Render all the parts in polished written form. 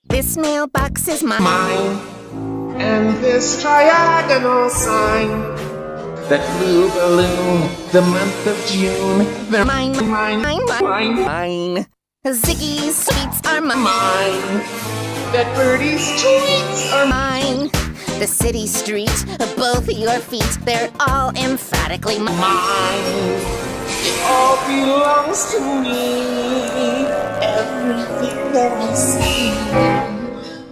This mailbox is mine. And this triagonal sign, that blue balloon, the month of June, they're mine. Mine. Ziggy's sweets are Mine. That birdie's tweets are mine. The city street, both your feet, they're all emphatically mine. It all belongs to me. Everything that I see,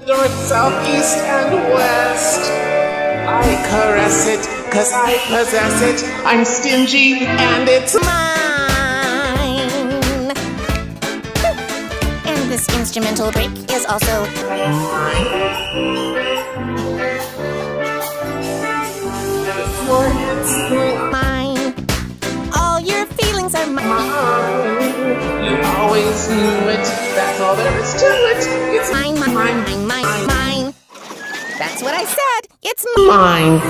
north, south, east, and west, I caress it, 'cause I possess it. I'm stingy, and it's mine. And this instrumental break is also mine. All your feelings are mine. You always knew it, that's all there is to it. It's mine. That's what I said, it's mine.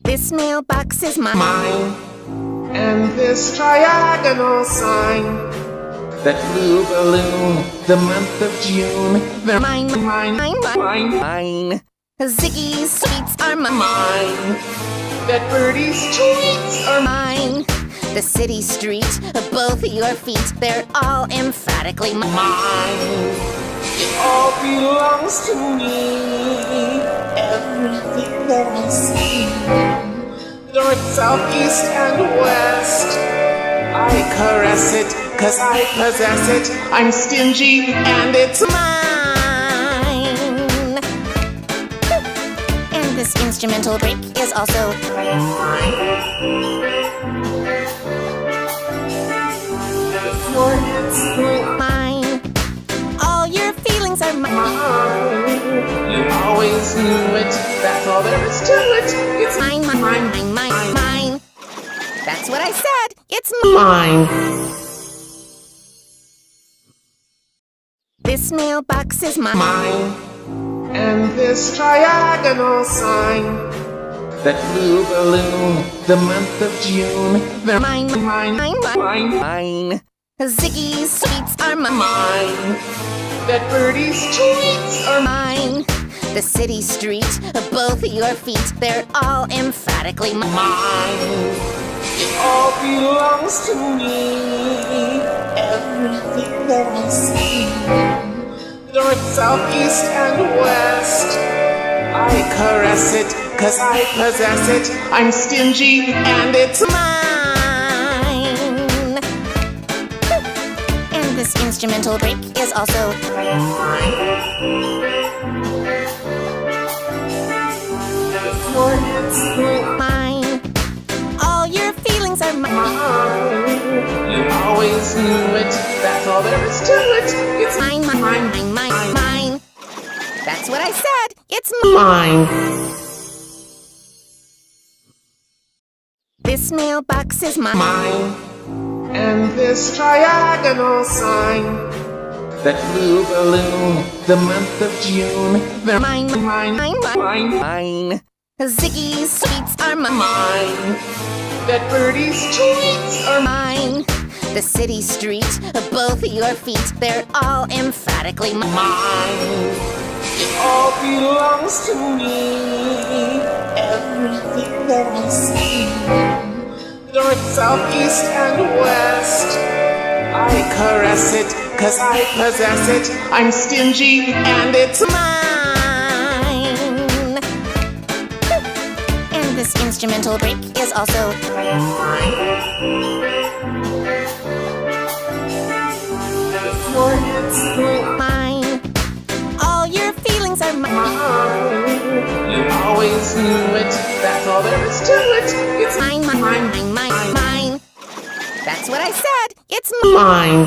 This mailbox is mine. And this triagonal sign, that blue balloon, the month of June, they're mine. Ziggy's sweets are mine. That birdie's tweets are mine. The city street, both your feet, they're all emphatically mine. It all belongs to me. Everything that I see, north, south, east, and west, I caress it, 'cause I possess it. I'm stingy, and it's mine. And this instrumental break is also mine. All your feelings are mine. You always knew it, that's all there is to it. It's mine. That's what I said, it's mine. This mailbox is mine. And this triagonal sign, that blue balloon, the month of June, they're mine. Ziggy's sweets are mine. That birdie's tweets are mine. The city street, both your feet, they're all emphatically mine. It all belongs to me. Everything that I see, north, south, east, and west, I caress it, 'cause I possess it. I'm stingy, and it's mine. And this instrumental break is also mine. All your feelings are mine. You always knew it, that's all there is to it. It's mine. That's what I said, it's mine. This mailbox is mine. And this triagonal sign, that blue balloon, the month of June, they're mine. Ziggy's sweets are mine. That birdie's tweets are mine. The city street, both your feet, they're all emphatically mine. It all belongs to me. Everything that I see, north, south, east, and west, I caress it, 'cause I possess it. I'm stingy, and it's mine. And this instrumental break is also mine. All your feelings are mine. You always knew it, that's all there is to it. It's mine. That's what I said, it's mine.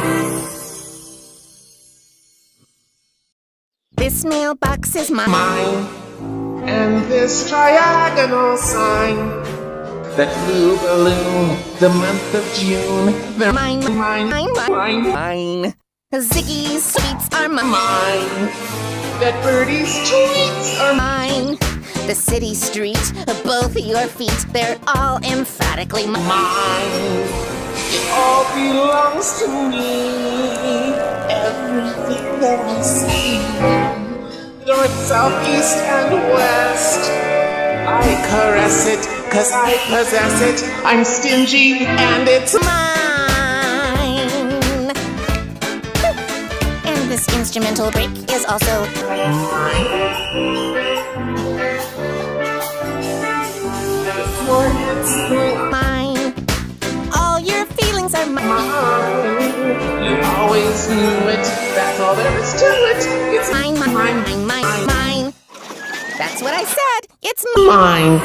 This mailbox is mine. And this triagonal sign, that blue balloon, the month of June, they're mine. Ziggy's sweets are mine. That birdie's tweets are mine. The city street, both your feet, they're all emphatically mine. It all belongs to me. south, east, and west. I caress it, 'cause I possess it. I'm stingy, and it's Mine. And this instrumental break is also mine. For it's mine. All your feelings are mine. mine. You always knew it. That's all there is to it. It's Mine, mine, mine, mine, mine. That's what I said. It's mine.